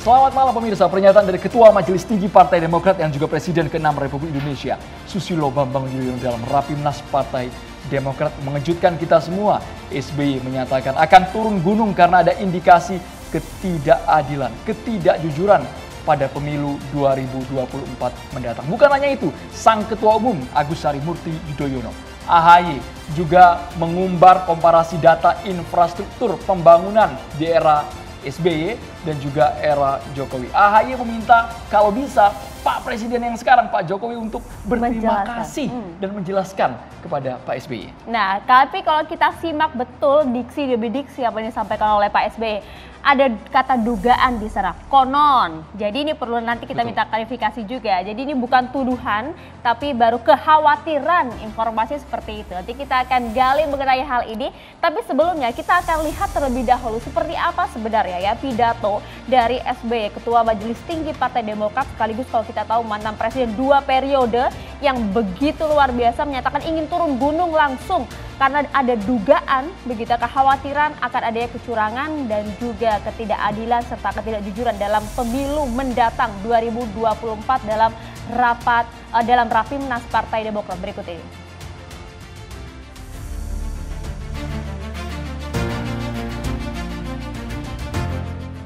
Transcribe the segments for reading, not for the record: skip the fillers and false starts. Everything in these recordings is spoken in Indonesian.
Selamat malam pemirsa, pernyataan dari Ketua Majelis Tinggi Partai Demokrat yang juga Presiden ke-6 Republik Indonesia, Susilo Bambang Yudhoyono dalam Rapimnas Partai Demokrat mengejutkan kita semua. SBY menyatakan akan turun gunung karena ada indikasi ketidakadilan, ketidakjujuran pada pemilu 2024 mendatang. Bukan hanya itu, Sang Ketua Umum Agus Harimurti Yudhoyono, AHY, juga mengumbar komparasi data infrastruktur pembangunan di era SBY dan juga era Jokowi. AHY meminta kalau bisa Pak Presiden yang sekarang, Pak Jokowi, untuk berterima kasih dan menjelaskan kepada Pak SBY. Nah, tapi kalau kita simak betul diksi demi diksi apa yang disampaikan oleh Pak SBY, ada kata dugaan di sana, konon. Jadi ini perlu nanti kita minta klarifikasi juga. Jadi ini bukan tuduhan, tapi baru kekhawatiran informasi seperti itu. Nanti kita akan gali mengenai hal ini. Tapi sebelumnya kita akan lihat terlebih dahulu seperti apa sebenarnya ya pidato dari SBY, Ketua Majelis Tinggi Partai Demokrat, sekaligus kalau kita tahu mantan Presiden 2 periode yang begitu luar biasa menyatakan ingin turun gunung langsung karena ada dugaan begitu kekhawatiran akan adanya kecurangan dan juga ketidakadilan serta ketidakjujuran dalam pemilu mendatang 2024 dalam Rapimnas Partai Demokrat berikut ini.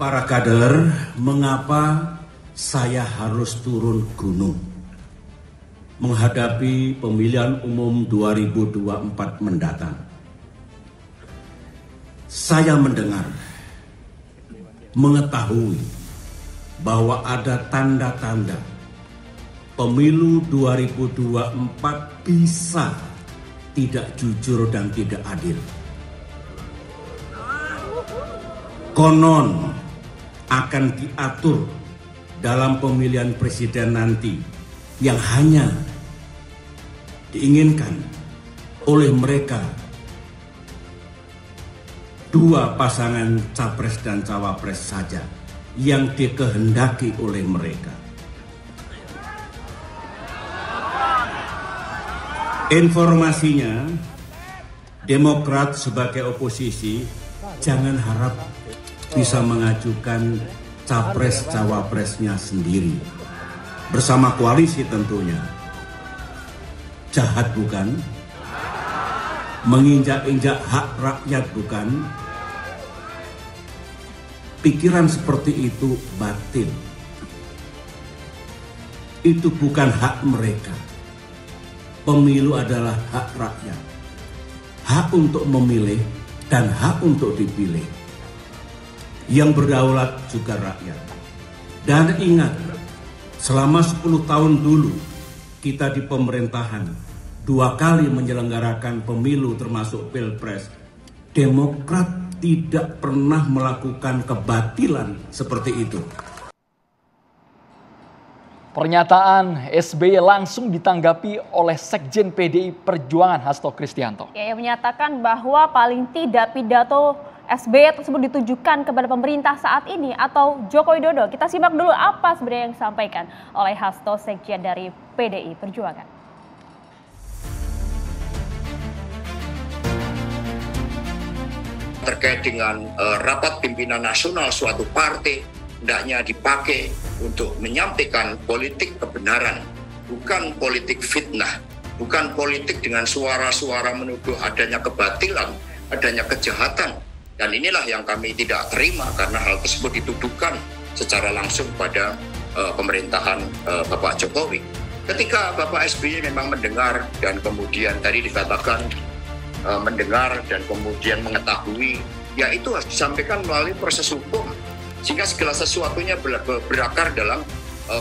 Para kader, mengapa saya harus turun gunung menghadapi pemilihan umum 2024 mendatang? Saya mendengar, mengetahui bahwa ada tanda-tanda pemilu 2024 bisa tidak jujur dan tidak adil. Konon akan diatur dalam pemilihan presiden nanti yang hanya diinginkan oleh mereka dua pasangan capres dan cawapres saja yang dikehendaki oleh mereka. Informasinya, Demokrat sebagai oposisi jangan harap bisa mengajukan capres-cawapresnya sendiri bersama koalisi tentunya. Jahat bukan? Menginjak-injak hak rakyat bukan? Pikiran seperti itu batil. Itu bukan hak mereka. Pemilu adalah hak rakyat. Hak untuk memilih dan hak untuk dipilih. Yang berdaulat juga rakyat. Dan ingat, selama 10 tahun dulu kita di pemerintahan 2 kali menyelenggarakan pemilu termasuk Pilpres. Demokrat tidak pernah melakukan kebatilan seperti itu. Pernyataan SBY langsung ditanggapi oleh Sekjen PDI Perjuangan Hasto Kristianto. Ya, yang menyatakan bahwa paling tidak pidato SBY tersebut ditujukan kepada pemerintah saat ini atau Joko Widodo. Kita simak dulu apa sebenarnya yang disampaikan oleh Hasto, Sekjen dari PDI Perjuangan. Terkait dengan rapat pimpinan nasional suatu partai, hendaknya dipakai untuk menyampaikan politik kebenaran, bukan politik fitnah, bukan politik dengan suara-suara menuduh adanya kebatilan, adanya kejahatan. Dan inilah yang kami tidak terima karena hal tersebut dituduhkan secara langsung pada pemerintahan Bapak Jokowi. Ketika Bapak SBY memang mendengar dan kemudian tadi dikatakan mendengar dan kemudian mengetahui, ya itu harus disampaikan melalui proses hukum sehingga segala sesuatunya berakar dalam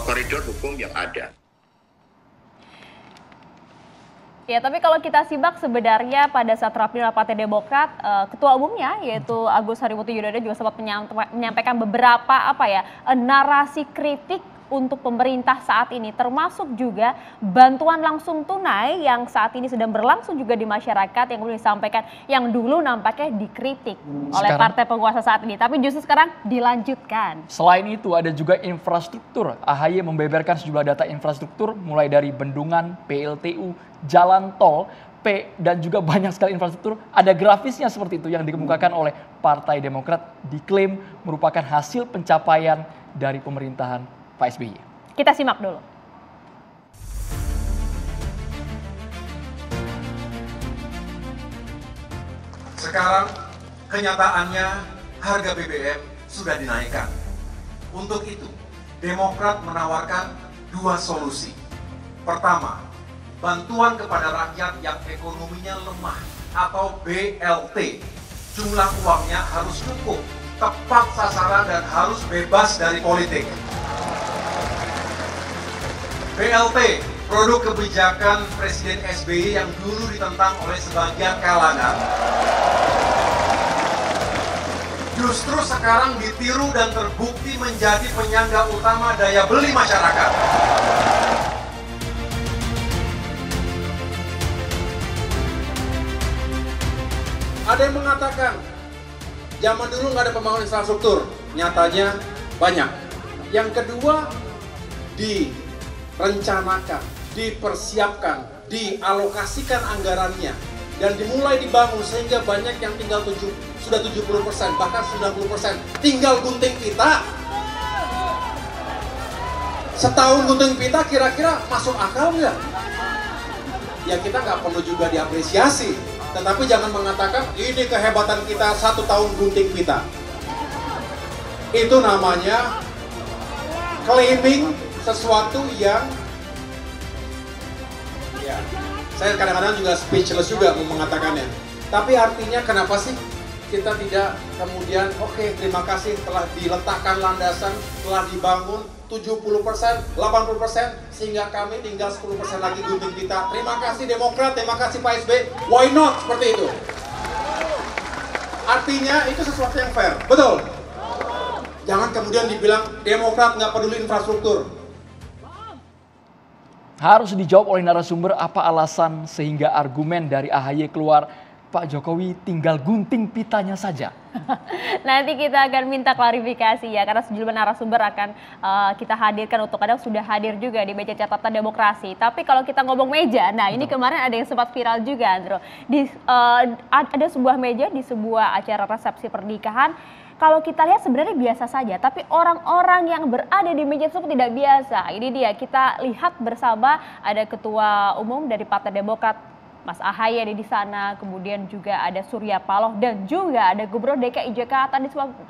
koridor hukum yang ada. Ya, tapi kalau kita simak sebenarnya pada saat Rapimnas Partai Demokrat, Ketua Umumnya yaitu Agus Harimurti Yudhoyono juga sempat menyampaikan beberapa narasi kritik untuk pemerintah saat ini, termasuk juga bantuan langsung tunai yang saat ini sedang berlangsung juga di masyarakat yang kemudian disampaikan yang dulu nampaknya dikritik oleh partai penguasa saat ini, tapi justru sekarang dilanjutkan. Selain itu ada juga infrastruktur. AHY membeberkan sejumlah data infrastruktur mulai dari bendungan, PLTU, jalan tol, dan juga banyak sekali infrastruktur. Ada grafisnya seperti itu yang dikemukakan oleh Partai Demokrat, diklaim merupakan hasil pencapaian dari pemerintahan Pak SBY. Kita simak dulu. Sekarang kenyataannya harga BBM sudah dinaikkan. Untuk itu, Demokrat menawarkan dua solusi. Pertama, bantuan kepada rakyat yang ekonominya lemah atau BLT. Jumlah uangnya harus cukup, tepat sasaran dan harus bebas dari politik. BLT, produk kebijakan Presiden SBY yang dulu ditentang oleh sebagian kalangan, justru sekarang ditiru dan terbukti menjadi penyangga utama daya beli masyarakat. Ada yang mengatakan, zaman dulu nggak ada pembangunan infrastruktur, nyatanya banyak. Yang kedua, direncanakan, dipersiapkan, dialokasikan anggarannya, dan dimulai dibangun sehingga banyak yang tinggal sudah 70%, bahkan 90%, tinggal gunting pita. Setahun gunting pita kira-kira masuk akal nggak? Ya kita nggak perlu juga diapresiasi, tetapi jangan mengatakan ini kehebatan kita 1 tahun gunting pita. Itu namanya claiming sesuatu yang ya, saya kadang-kadang juga speechless juga mengatakannya. Tapi artinya kenapa sih kita tidak kemudian oke, terima kasih telah diletakkan landasan, telah dibangun 70%, 80%, sehingga kami tinggal 10% lagi gunting pita. Terima kasih Demokrat, terima kasih Pak SBY. Why not seperti itu? Artinya itu sesuatu yang fair, betul? Jangan kemudian dibilang Demokrat nggak peduli infrastruktur. Harus dijawab oleh narasumber apa alasan sehingga argumen dari AHY keluar Pak Jokowi tinggal gunting pitanya saja. Nanti kita akan minta klarifikasi ya, karena sejumlah narasumber akan kita hadirkan untuk kadang sudah hadir juga di meja catatan demokrasi. Tapi kalau kita ngomong meja, nah ini kemarin ada yang sempat viral juga, Andro. Ada sebuah meja di sebuah acara resepsi pernikahan. Kalau kita lihat sebenarnya biasa saja, tapi orang-orang yang berada di meja tersebut tidak biasa. Ini dia, kita lihat bersama ada Ketua Umum dari Partai Demokrat, Mas AHY ada di sana, kemudian juga ada Surya Paloh dan juga ada Gubernur DKI Jakarta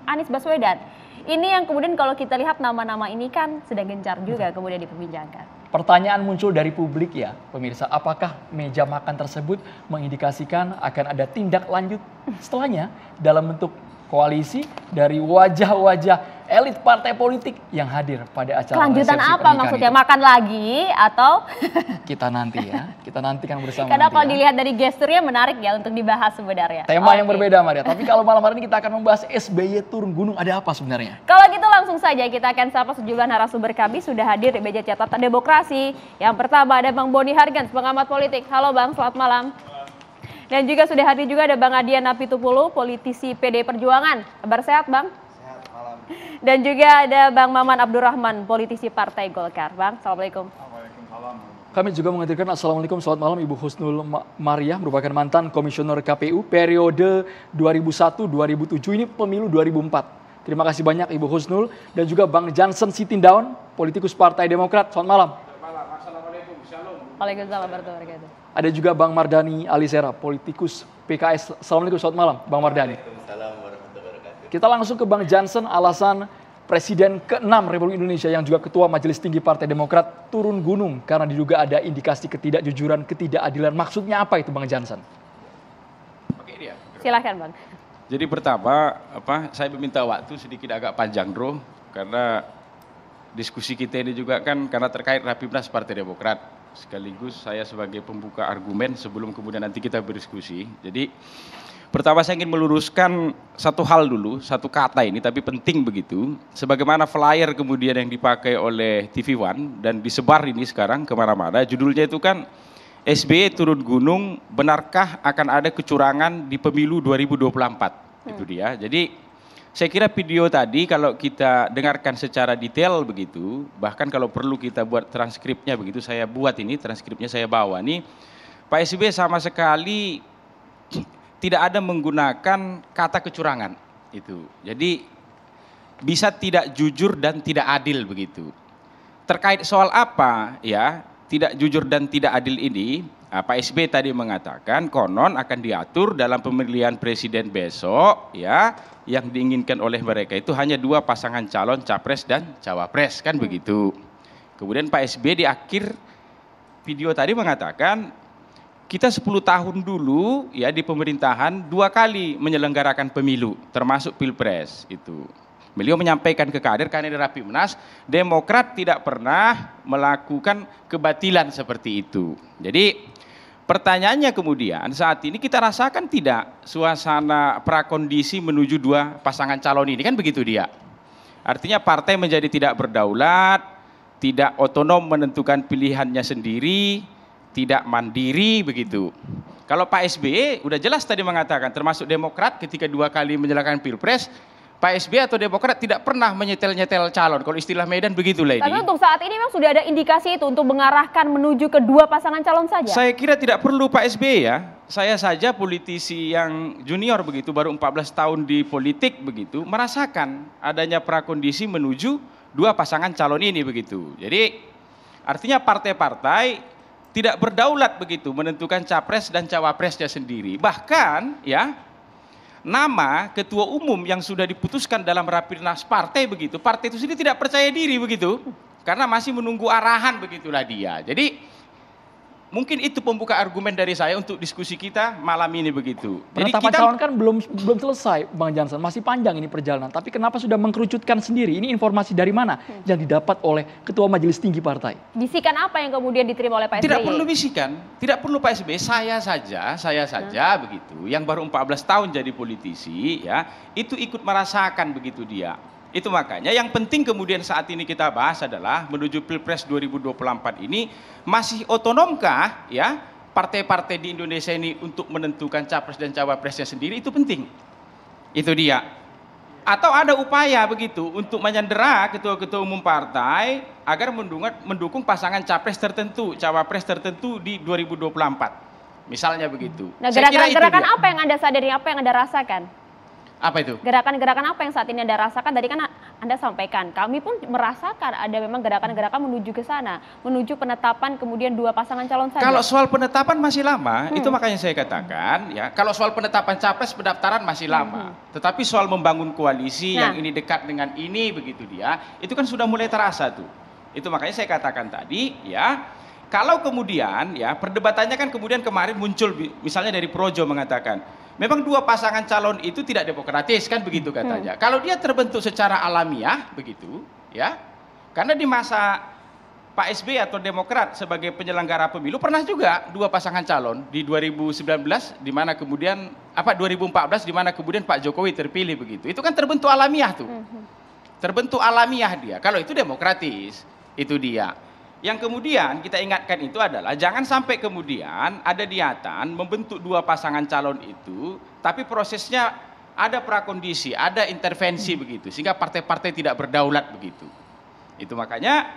Anies Baswedan. Ini yang kemudian kalau kita lihat nama-nama ini kan sedang gencar juga kemudian diperbincangkan. Pertanyaan muncul dari publik ya, pemirsa, apakah meja makan tersebut mengindikasikan akan ada tindak lanjut setelahnya dalam bentuk koalisi dari wajah-wajah elit partai politik yang hadir pada acara kelanjutan resepsi apa maksudnya itu. makan lagi atau kita nanti ya, kita nantikan bersama. Karena kalau ya. dilihat dari gesturnya menarik ya untuk dibahas sebenarnya. Tema yang berbeda Maria, tapi kalau malam hari ini kita akan membahas SBY turun gunung, ada apa sebenarnya? Kalau gitu langsung saja kita akan sapa sejumlah narasumber kami sudah hadir di meja catatan demokrasi. Yang pertama ada Bang Boni Hargens, pengamat politik. Halo Bang, selamat malam. Dan juga sudah hadir juga ada Bang Adian Apitupulu, politisi PD Perjuangan. Kabar sehat Bang? Sehat, malam. Dan juga ada Bang Maman Abdurrahman, politisi Partai Golkar. Bang, Assalamualaikum. Waalaikumsalam. Kami juga menghadirkan Assalamualaikum, selamat malam Ibu Husnul Maria, merupakan mantan komisioner KPU periode 2001-2007, ini pemilu 2004. Terima kasih banyak Ibu Husnul, dan juga Bang Johnson Sitindaun, politikus Partai Demokrat. Selamat malam. Assalamualaikum, shalom. Waalaikumsalam warahmatullahi wabarakatuh. Ada juga Bang Mardhani Alisera, politikus PKS. Assalamualaikum, selamat malam Bang Mardhani. Waalaikumsalam warahmatullahi wabarakatuh. Kita langsung ke Bang Johnson, alasan Presiden ke-6 Republik Indonesia yang juga Ketua Majelis Tinggi Partai Demokrat turun gunung karena diduga ada indikasi ketidakjujuran, ketidakadilan. Maksudnya apa itu Bang Johnson? Oke dia. Silahkan Bang. Jadi pertama, saya meminta waktu sedikit agak panjang, Bro, karena diskusi kita ini juga kan karena terkait Rapimnas Partai Demokrat. Sekaligus saya sebagai pembuka argumen sebelum kemudian nanti kita berdiskusi. Jadi pertama saya ingin meluruskan satu hal dulu, satu kata ini tapi penting begitu. Sebagaimana flyer kemudian yang dipakai oleh TV One dan disebar ini sekarang kemana-mana, judulnya itu kan SBY turun gunung, benarkah akan ada kecurangan di pemilu 2024? Itu dia. Jadi saya kira video tadi kalau kita dengarkan secara detail begitu, bahkan kalau perlu kita buat transkripnya begitu, saya buat ini, transkripnya saya bawa nih, Pak SBY sama sekali tidak ada menggunakan kata kecurangan itu. Jadi bisa tidak jujur dan tidak adil begitu. Terkait soal apa ya tidak jujur dan tidak adil ini, Pak SBY tadi mengatakan konon akan diatur dalam pemilihan presiden besok ya, yang diinginkan oleh mereka itu hanya 2 pasangan calon capres dan cawapres kan begitu. Kemudian Pak SBY di akhir video tadi mengatakan kita 10 tahun dulu ya di pemerintahan 2 kali menyelenggarakan pemilu termasuk pilpres itu. Beliau menyampaikan ke kader karena di Rapimnas Demokrat tidak pernah melakukan kebatilan seperti itu. Jadi pertanyaannya kemudian saat ini kita rasakan tidak suasana prakondisi menuju 2 pasangan calon ini kan begitu dia. Artinya partai menjadi tidak berdaulat, tidak otonom menentukan pilihannya sendiri, tidak mandiri begitu. Kalau Pak SBY udah jelas tadi mengatakan termasuk Demokrat ketika 2 kali menyelenggarakan pilpres, Pak SBY atau Demokrat tidak pernah menyetel-nyetel calon. Kalau istilah Medan begitulah ini. Tapi untuk saat ini memang sudah ada indikasi itu untuk mengarahkan menuju ke 2 pasangan calon saja? Saya kira tidak perlu Pak SBY ya. Saya saja politisi yang junior begitu, baru 14 tahun di politik begitu, merasakan adanya prakondisi menuju 2 pasangan calon ini begitu. Jadi artinya partai-partai tidak berdaulat begitu menentukan capres dan cawapresnya sendiri. Bahkan ya nama ketua umum yang sudah diputuskan dalam Rapimnas partai begitu, partai itu sendiri tidak percaya diri begitu, karena masih menunggu arahan begitulah dia. Jadi mungkin itu pembuka argumen dari saya untuk diskusi kita malam ini begitu. Jadi Penetapan calon kan belum selesai, Bang Jansen, masih panjang ini perjalanan. Tapi kenapa sudah mengkerucutkan sendiri? Ini informasi dari mana yang didapat oleh Ketua Majelis Tinggi Partai? Bisikan apa yang kemudian diterima oleh Pak SBY? Tidak perlu bisikan, tidak perlu Pak SBY. Saya saja begitu, yang baru 14 tahun jadi politisi ya, itu ikut merasakan begitu dia. Itu makanya yang penting kemudian saat ini kita bahas adalah menuju Pilpres 2024 ini masih otonomkah ya partai-partai di Indonesia ini untuk menentukan capres dan cawapresnya sendiri, itu penting. Itu dia. Atau ada upaya begitu untuk menyandera ketua-ketua umum partai agar mendukung pasangan capres tertentu, cawapres tertentu di 2024. Misalnya begitu. Nah, gerakan-gerakan apa yang Anda sadari, apa yang Anda rasakan? Apa itu? Gerakan-gerakan apa yang saat ini Anda rasakan? Tadi kan Anda sampaikan, kami pun merasakan ada memang gerakan-gerakan menuju ke sana, menuju penetapan kemudian 2 pasangan calon saja. Kalau soal penetapan masih lama, itu makanya saya katakan ya, kalau soal penetapan capres pendaftaran masih lama. Tetapi soal membangun koalisi yang ini dekat dengan ini begitu dia, itu kan sudah mulai terasa tuh. Itu makanya saya katakan tadi ya, kalau kemudian ya perdebatannya kan kemudian kemarin muncul misalnya dari Projo mengatakan memang 2 pasangan calon itu tidak demokratis kan begitu katanya. Kalau dia terbentuk secara alamiah begitu ya. Karena di masa Pak SBY atau Demokrat sebagai penyelenggara pemilu pernah juga 2 pasangan calon di 2019 di mana kemudian 2014 di mana kemudian Pak Jokowi terpilih begitu. Itu kan terbentuk alamiah tuh. Terbentuk alamiah dia. Kalau itu demokratis, itu dia. Yang kemudian kita ingatkan itu adalah jangan sampai kemudian ada niatan membentuk 2 pasangan calon itu, tapi prosesnya ada prakondisi, ada intervensi begitu, sehingga partai-partai tidak berdaulat begitu. Itu makanya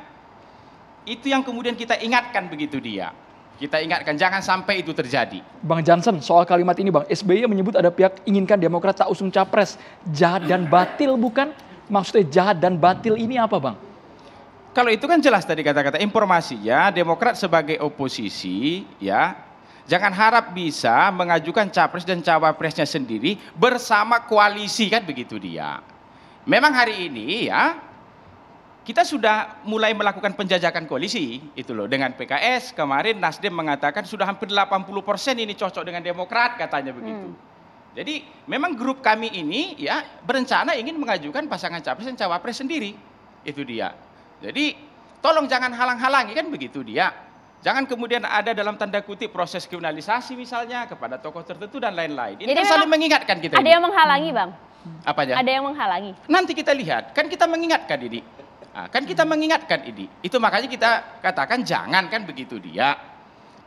itu yang kemudian kita ingatkan begitu dia. Kita ingatkan jangan sampai itu terjadi. Bang Jansen, soal kalimat ini Bang, SBY menyebut ada pihak inginkan Demokrat tak usung capres. Jahat dan batil bukan? Maksudnya jahat dan batil ini apa Bang? Kalau itu kan jelas tadi kata-kata informasinya, Demokrat sebagai oposisi ya, jangan harap bisa mengajukan capres dan cawapresnya sendiri bersama koalisi kan begitu dia. Memang hari ini ya, kita sudah mulai melakukan penjajakan koalisi itu loh dengan PKS. Kemarin Nasdem mengatakan sudah hampir 80% ini cocok dengan Demokrat katanya begitu. Jadi memang grup kami ini ya berencana ingin mengajukan pasangan capres dan cawapres sendiri. Itu dia. Jadi tolong jangan halang-halangi kan begitu dia. Jangan kemudian ada dalam tanda kutip proses kriminalisasi misalnya kepada tokoh tertentu dan lain-lain. Ini kan saling mengingatkan kita. Ada yang menghalangi Bang? Apanya? Ada yang menghalangi. Nanti kita lihat, kan kita mengingatkan ini. Nah, kan kita mengingatkan ini. Itu makanya kita katakan jangan kan begitu dia.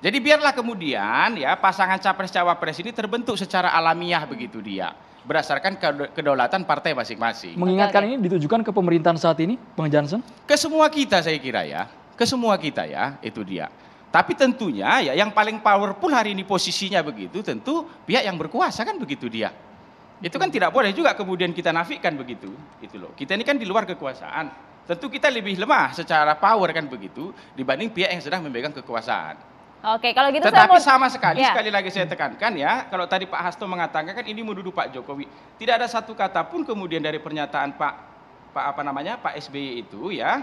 Jadi biarlah kemudian ya pasangan capres cawapres ini terbentuk secara alamiah begitu dia. Berdasarkan kedaulatan partai masing-masing. Mengingatkan ini ditujukan ke pemerintahan saat ini, Bang Jansen? Ke semua kita saya kira ya, ke semua kita ya, itu dia. Tapi tentunya ya yang paling powerful hari ini posisinya begitu, tentu pihak yang berkuasa kan begitu dia. Itu kan tidak boleh juga kemudian kita nafikan begitu, gitu loh. Kita ini kan di luar kekuasaan. Tentu kita lebih lemah secara power kan begitu dibanding pihak yang sedang memegang kekuasaan. Oke, kalau gitu Tetapi saya mau... sama sekali, Ya. sekali lagi saya tekankan ya, kalau tadi Pak Hasto mengatakan kan ini menuduh Pak Jokowi, tidak ada satu kata pun kemudian dari pernyataan Pak SBY itu ya,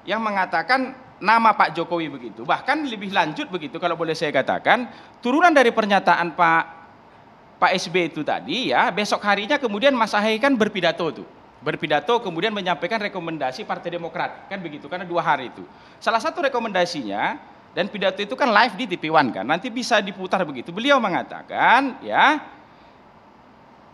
yang mengatakan nama Pak Jokowi begitu. Bahkan lebih lanjut begitu kalau boleh saya katakan, turunan dari pernyataan Pak SBY itu tadi ya, besok harinya kemudian Mas Ahaye kan berpidato tuh. Berpidato kemudian menyampaikan rekomendasi Partai Demokrat, kan begitu, karena 2 hari itu. Salah satu rekomendasinya, dan pidato itu kan live di TV One kan, nanti bisa diputar begitu. Beliau mengatakan ya,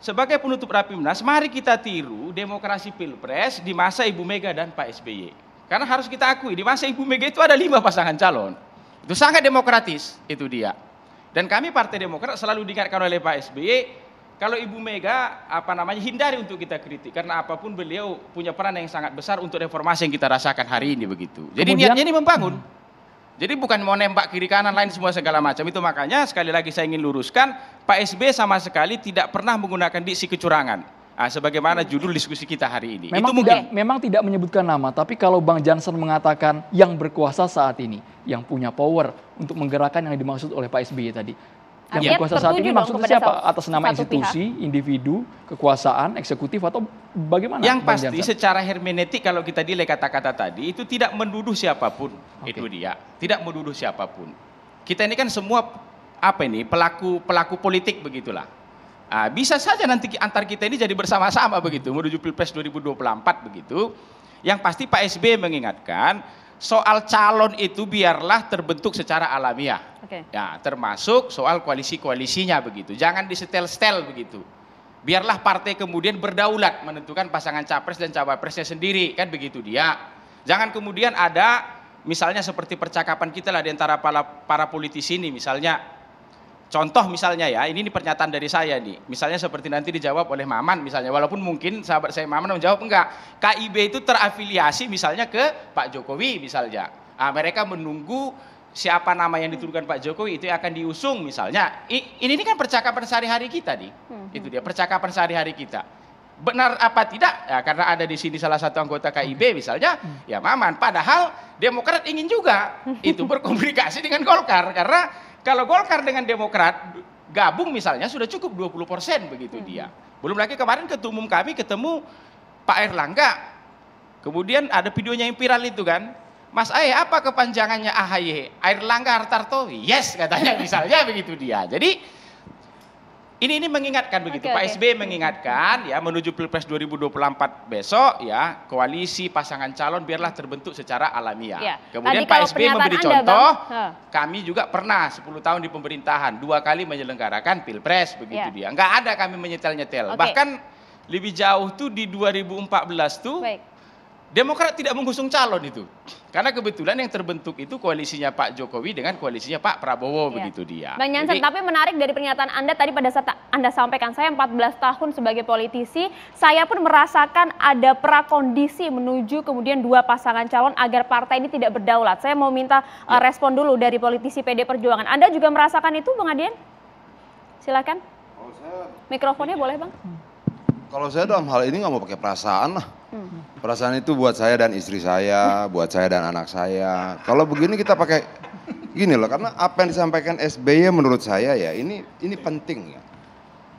sebagai penutup Rapimnas, mari kita tiru demokrasi Pilpres di masa Ibu Mega dan Pak SBY. Karena harus kita akui, di masa Ibu Mega itu ada 5 pasangan calon. Itu sangat demokratis, itu dia. Dan kami Partai Demokrat selalu diingatkan oleh Pak SBY, kalau Ibu Mega hindari untuk kita kritik, karena apapun beliau punya peran yang sangat besar untuk reformasi yang kita rasakan hari ini begitu. Jadi niatnya ini membangun. Jadi bukan mau nembak kiri kanan lain semua segala macam. Itu makanya sekali lagi saya ingin luruskan, Pak SBY sama sekali tidak pernah menggunakan diksi kecurangan. Sebagaimana judul diskusi kita hari ini. Memang tidak menyebutkan nama, tapi kalau Bang Jansen mengatakan yang berkuasa saat ini, yang punya power untuk menggerakkan yang dimaksud oleh Pak SBY tadi. Yang berkuasa saat ini maksudnya siapa? Atas nama institusi, individu, kekuasaan, eksekutif, atau bagaimana? Yang pasti secara hermeneutik kalau kita nilai kata-kata tadi, itu tidak menuduh siapapun. Itu dia, tidak menuduh siapapun. Kita ini kan semua pelaku politik begitulah. Bisa saja nanti antar kita ini jadi bersama-sama begitu, menuju Pilpres 2024 begitu. Yang pasti Pak SBY mengingatkan, soal calon itu biarlah terbentuk secara alamiah. Ya, termasuk soal koalisi-koalisinya begitu. Jangan disetel-setel begitu. Biarlah partai kemudian berdaulat menentukan pasangan capres dan cawapresnya sendiri, kan begitu dia. Jangan kemudian ada misalnya seperti percakapan kita lah di antara para politisi ini misalnya. Contoh misalnya ya, ini pernyataan dari saya nih. Misalnya seperti nanti dijawab oleh Maman misalnya, walaupun mungkin sahabat saya Maman menjawab enggak. KIB itu terafiliasi misalnya ke Pak Jokowi misalnya. Mereka menunggu siapa nama yang dituduhkan Pak Jokowi itu yang akan diusung misalnya. Ini kan percakapan sehari-hari kita nih. Itu dia percakapan sehari-hari kita. Benar apa tidak? Ya, karena ada di sini salah satu anggota KIB misalnya, ya Maman. Padahal Demokrat ingin juga itu berkomunikasi dengan Golkar, karena kalau Golkar dengan Demokrat gabung misalnya sudah cukup 20% begitu dia. Belum lagi kemarin ketua umum kami ketemu Pak Erlangga. Kemudian ada videonya yang viral itu kan. Mas Ahaye, apa kepanjangannya AHY? Airlangga Hartarto? Yes katanya misalnya begitu dia. Jadi ini mengingatkan begitu. Pak SBY mengingatkan ya menuju Pilpres 2024 besok ya, koalisi pasangan calon biarlah terbentuk secara alamiah. Ya. Kemudian Pak SBY memberi contoh, kami juga pernah 10 tahun di pemerintahan 2 kali menyelenggarakan Pilpres begitu dia. Enggak ada kami menyetel-nyetel. Bahkan lebih jauh tuh di 2014 tuh Demokrat tidak mengusung calon itu. Karena kebetulan yang terbentuk itu koalisinya Pak Jokowi dengan koalisinya Pak Prabowo begitu dia. Bang Jansen, tapi menarik dari pernyataan Anda tadi pada saat Anda sampaikan, saya 14 tahun sebagai politisi, saya pun merasakan ada prakondisi menuju kemudian 2 pasangan calon agar partai ini tidak berdaulat. Saya mau minta respon dulu dari politisi PD Perjuangan. Anda juga merasakan itu, Bang Adian? Silakan. Mikrofonnya boleh, Bang? Kalau saya dalam hal ini nggak mau pakai perasaan lah. Perasaan itu buat saya dan istri saya, buat saya dan anak saya. Kalau begini kita pakai gini loh, karena apa yang disampaikan SBY menurut saya ya ini penting ya.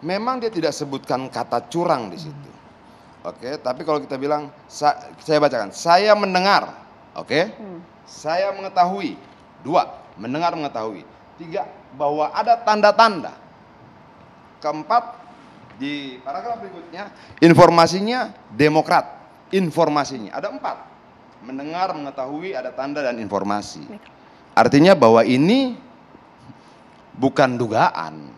Memang dia tidak sebutkan kata curang di situ. Oke, tapi kalau kita bilang saya bacakan, saya mendengar, oke? Saya mengetahui. 2, mendengar mengetahui. 3, bahwa ada tanda-tanda. 4, di paragraf berikutnya, informasinya Demokrat. Informasinya ada 4, mendengar, mengetahui, ada tanda dan informasi. Artinya bahwa ini bukan dugaan.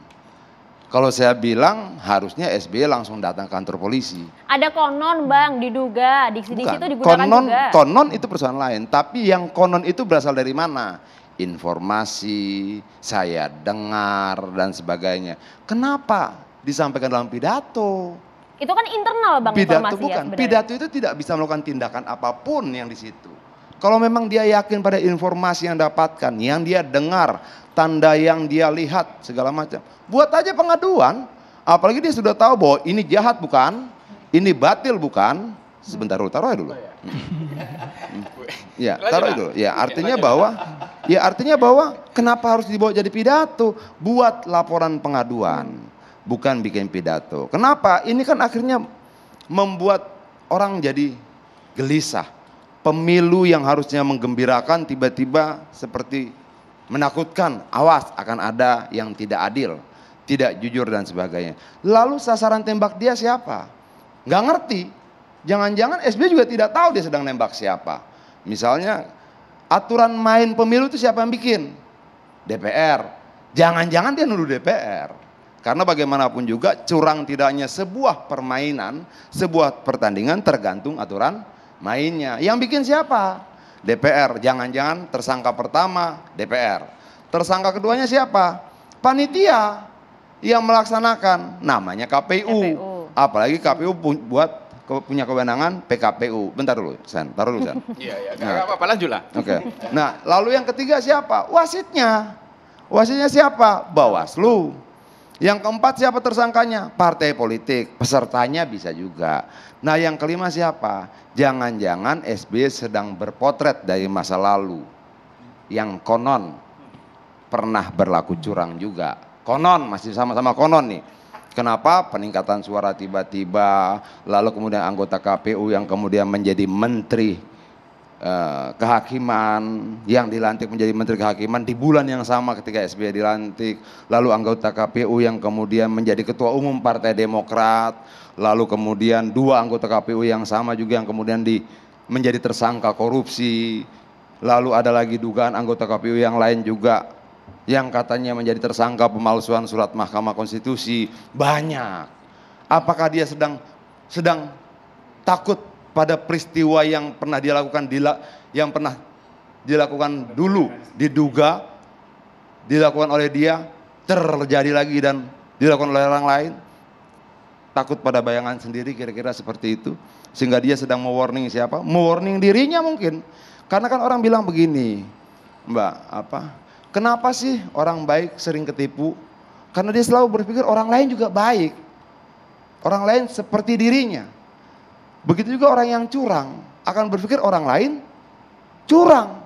Kalau saya bilang harusnya SBY langsung datang ke kantor polisi. Ada konon Bang, diduga, diksi-diksi itu digunakan juga. Konon itu persoalan lain, tapi yang konon itu berasal dari mana? Informasi, saya dengar dan sebagainya. Kenapa disampaikan dalam pidato? Itu kan internal Bang, pidato informasi bukan. Ya, pidato itu tidak bisa melakukan tindakan apapun yang di situ. Kalau memang dia yakin pada informasi yang dapatkan, yang dia dengar, tanda yang dia lihat, segala macam. Buat aja pengaduan. Apalagi dia sudah tahu bahwa ini jahat bukan, ini batil bukan. Sebentar dulu, taruh dulu. Ya, taruh dulu. Ya, artinya bahwa kenapa harus dibawa jadi pidato? Buat laporan pengaduan, bukan bikin pidato. Kenapa? Ini kan akhirnya membuat orang jadi gelisah. Pemilu yang harusnya menggembirakan tiba-tiba seperti menakutkan. Awas, akan ada yang tidak adil, tidak jujur dan sebagainya. Lalu sasaran tembak dia siapa? Nggak ngerti. Jangan-jangan SBY juga tidak tahu dia sedang nembak siapa. Misalnya aturan main pemilu itu siapa yang bikin? DPR. Jangan-jangan dia nuduh DPR. Karena bagaimanapun juga curang tidaknya sebuah permainan, sebuah pertandingan tergantung aturan mainnya. Yang bikin siapa? DPR. Jangan-jangan tersangka pertama DPR. Tersangka keduanya siapa? Panitia yang melaksanakan, namanya KPU. Apalagi KPU punya kewenangan PKPU. Bentar dulu, Sen. Taruh dulu, Sen. Iya, nggak apa-apa, lanjutlah. Oke. Nah, lalu yang ketiga siapa? Wasitnya. Wasitnya siapa? Bawaslu. Yang keempat siapa tersangkanya? Partai politik. Pesertanya bisa juga. Nah, yang kelima siapa? Jangan-jangan SBY sedang berpotret dari masa lalu. Yang konon pernah berlaku curang juga. Konon, masih sama-sama konon nih. Kenapa peningkatan suara tiba-tiba, lalu kemudian anggota KPU yang kemudian menjadi menteri kehakiman, yang dilantik menjadi menteri kehakiman di bulan yang sama ketika SBY dilantik, lalu anggota KPU yang kemudian menjadi ketua umum Partai Demokrat, lalu kemudian 2 anggota KPU yang sama juga yang kemudian menjadi tersangka korupsi, lalu ada lagi dugaan anggota KPU yang lain juga yang katanya menjadi tersangka pemalsuan surat Mahkamah Konstitusi. Banyak. Apakah dia sedang takut pada peristiwa yang pernah dia lakukan, yang pernah dilakukan dulu, dilakukan oleh dia, terjadi lagi dan dilakukan oleh orang lain? Takut pada bayangan sendiri, kira-kira seperti itu. Sehingga dia sedang mewarning siapa? Mewarning dirinya mungkin. Karena kan orang bilang begini, Mbak, kenapa sih orang baik sering ketipu? Karena dia selalu berpikir orang lain juga baik. Orang lain seperti dirinya. Begitu juga orang yang curang akan berpikir orang lain curang.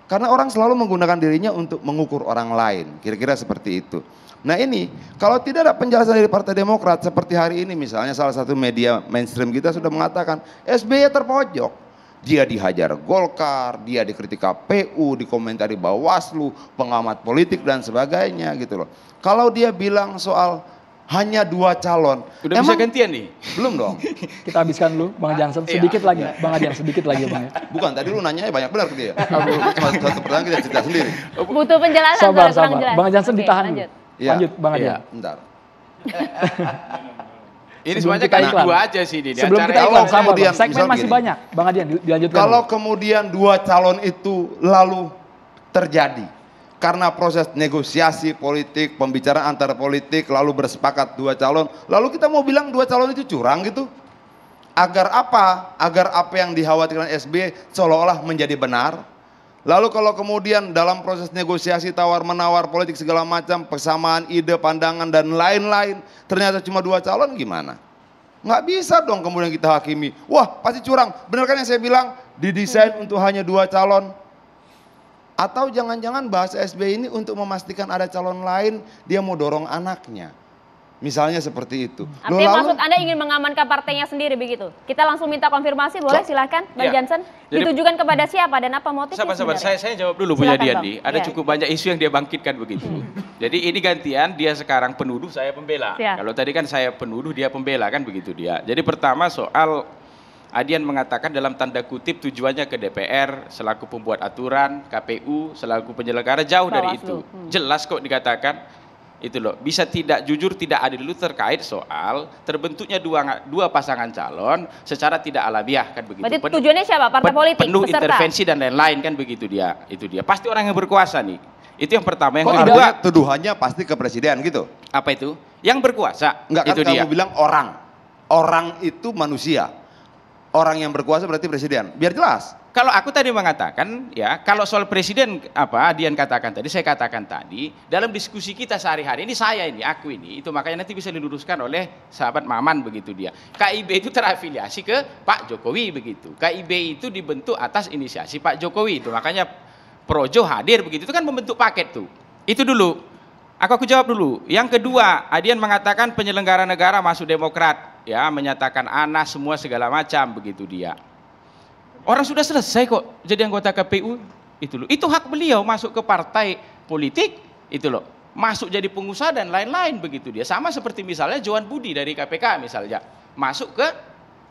Karena orang selalu menggunakan dirinya untuk mengukur orang lain. Kira-kira seperti itu. Nah ini, kalau tidak ada penjelasan dari Partai Demokrat seperti hari ini misalnya salah satu media mainstream kita sudah mengatakan SBY terpojok. Dia dihajar Golkar, dia dikritik KPU, dikomentari Bawaslu, pengamat politik dan sebagainya gitu loh. Kalau dia bilang soal hanya 2 calon. Udah bisa gantian nih? Belum dong. Kita habiskan dulu Bang Jansen, sedikit lagi. Bang Adian, sedikit lagi Bang. Bukan, tadi lu nanyanya banyak benar ke dia. Satu pertanyaan kita cerita sendiri. Butuh penjelasan. Sabar. Jelas. Bang Jansen ditahan dulu. Lanjut. Lanjut Bang Adian. Bentar. Ini sebenarnya kayak 2 aja sih di Sebelum acara kita ini. iklan, sabar kemudian, Bang. Segmen misal masih begini. banyak. Bang Adian, dilanjutkan. Kalau dulu. kemudian 2 calon itu lalu terjadi karena proses negosiasi politik, pembicaraan antar politik, lalu bersepakat 2 calon, lalu kita mau bilang 2 calon itu curang gitu? Agar apa? Agar apa yang dikhawatirkan SBY seolah-olah menjadi benar. Lalu kalau kemudian dalam proses negosiasi tawar-menawar politik segala macam, persamaan ide, pandangan dan lain-lain, ternyata cuma 2 calon gimana? Nggak bisa dong kemudian kita hakimi. Wah pasti curang, benar kan yang saya bilang didesain untuk hanya 2 calon? Atau jangan-jangan bahasa SBY ini untuk memastikan ada calon lain, dia mau dorong anaknya. Misalnya seperti itu. Artinya maksud Anda ingin mengamankan partainya sendiri begitu? Kita langsung minta konfirmasi, boleh silahkan Bang Jansen. Ditujukan kepada siapa dan apa motifnya? Sabar, sebenarnya? saya jawab dulu Bu Yadian nih. Ada Ya. cukup banyak isu yang dia bangkitkan begitu. Jadi ini gantian, dia sekarang penuduh, saya pembela. Ya. Kalau tadi kan saya penuduh, dia pembela kan begitu dia. Jadi pertama soal Adian mengatakan dalam tanda kutip tujuannya ke DPR selaku pembuat aturan, KPU selaku penyelenggara, jauh dari itu. Jelas kok dikatakan itu loh, bisa tidak jujur, tidak adil dulu terkait soal terbentuknya dua pasangan calon secara tidak alamiah kan begitu. Berarti tujuannya siapa? Partai politik, penuh peserta? intervensi dan lain-lain kan begitu dia. Itu dia. Pasti orang yang berkuasa nih. Itu yang pertama. Yang Kok kedua, tidak tuduhannya pasti ke presiden gitu? apa itu? Yang berkuasa. Enggak kan itu kamu dia. bilang orang. Orang itu manusia. Orang yang berkuasa berarti presiden. Biar jelas. kalau aku tadi mengatakan ya, kalau soal presiden apa Adian katakan tadi, saya katakan tadi dalam diskusi kita sehari-hari ini, aku ini itu makanya nanti bisa diluruskan oleh sahabat Maman begitu dia. KIB itu terafiliasi ke Pak Jokowi begitu. KIB itu dibentuk atas inisiasi Pak Jokowi itu, makanya Projo hadir begitu, itu kan membentuk paket tuh. Itu dulu. Aku jawab dulu. Yang kedua, Adian mengatakan penyelenggara negara masuk Demokrat, ya, menyatakan ANAS semua segala macam begitu dia. Orang sudah selesai kok jadi anggota KPU, itu loh. Itu hak beliau masuk ke partai politik, itu loh. Masuk jadi pengusaha dan lain-lain begitu dia. Sama seperti misalnya Johan Budi dari KPK misalnya, masuk ke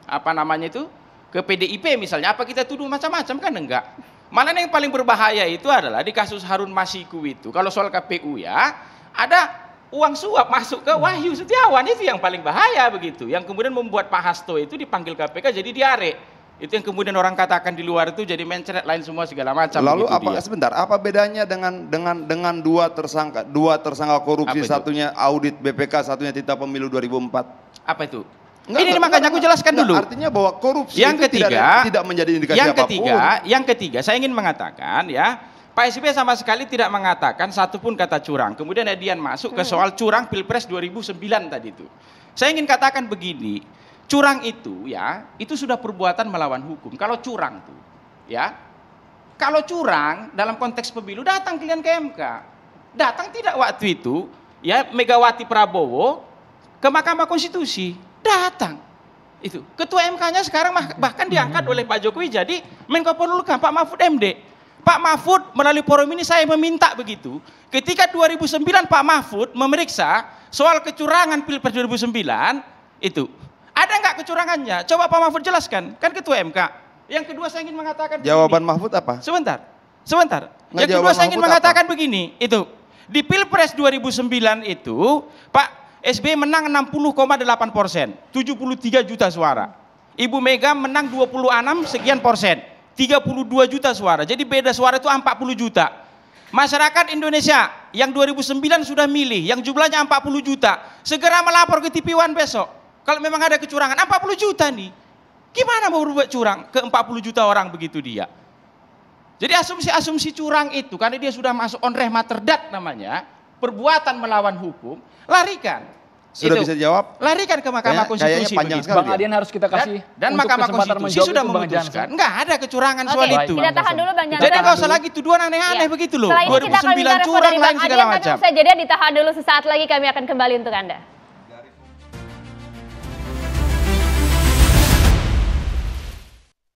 apa namanya itu, ke PDIP misalnya. Apa kita tuduh macam-macam? Kan enggak. Malah yang paling berbahaya itu adalah di kasus Harun Masiku itu. Kalau soal KPU ya, ada uang suap masuk ke Wahyu Setiawan, itu yang paling bahaya begitu. Yang kemudian membuat Pak Hasto itu dipanggil KPK jadi diare. Itu yang kemudian orang katakan di luar itu jadi mencret lain semua segala macam. Lalu apa sebentar, apa bedanya dengan dua tersangka korupsi, satunya audit BPK, satunya tinta pemilu 2004? Apa itu? Ini makanya aku jelaskan dulu. Artinya bahwa korupsi yang itu ketiga, tidak menjadi indikasi apapun. Yang ketiga, saya ingin mengatakan ya, Pak SBY sama sekali tidak mengatakan satupun kata curang. Kemudian Adian masuk ke soal curang Pilpres 2009 tadi itu. Saya ingin katakan begini, curang itu ya, itu sudah perbuatan melawan hukum. Kalau curang tuh, ya, kalau curang dalam konteks pemilu datang kalian ke MK, datang tidak waktu itu, ya Megawati Prabowo ke Mahkamah Konstitusi, datang. Itu ketua MK-nya sekarang bahkan diangkat oleh Pak Jokowi jadi Menko Polhukam Pak Mahfud MD. Pak Mahfud melalui forum ini saya meminta begitu. Ketika 2009 Pak Mahfud memeriksa soal kecurangan Pilpres 2009 itu. Ada nggak kecurangannya? Coba Pak Mahfud jelaskan, kan ketua MK. Yang kedua saya ingin mengatakan jawaban begini. Mahfud apa? Sebentar. Nggak, Yang kedua saya ingin mengatakan apa? Begini, itu di Pilpres 2009 itu Pak SBY menang 60,8%, 73 juta suara. Ibu Mega menang 26 sekian persen, 32 juta suara. Jadi beda suara itu 40 juta. Masyarakat Indonesia yang 2009 sudah milih, yang jumlahnya 40 juta, segera melapor ke TV One besok. Kalau memang ada kecurangan, 40 juta nih. Gimana mau berbuat curang ke 40 juta orang begitu dia? Jadi asumsi-asumsi curang itu, karena dia sudah masuk on rehmaterdat namanya, perbuatan melawan hukum, larikan. Sudah itu. bisa jawab? Larikan ke Mahkamah Konstitusi. Panjang begitu. sekali Bang Adian harus kita kasih Dan untuk Mahkamah kesempatan Konstitusi menjawab sudah itu, Bang memutuskan, Jansen. nggak ada kecurangan soal Oke, itu. kita tahan dulu Bang Jansen. Jadi nggak usah lagi tuduhan aneh-aneh begitu loh. Setelah ini kita akan minta 2009 respon curang dari lain Bang segala Adian, tapi macam. usai jeda ditahan dulu, sesaat lagi kami akan kembali untuk Anda.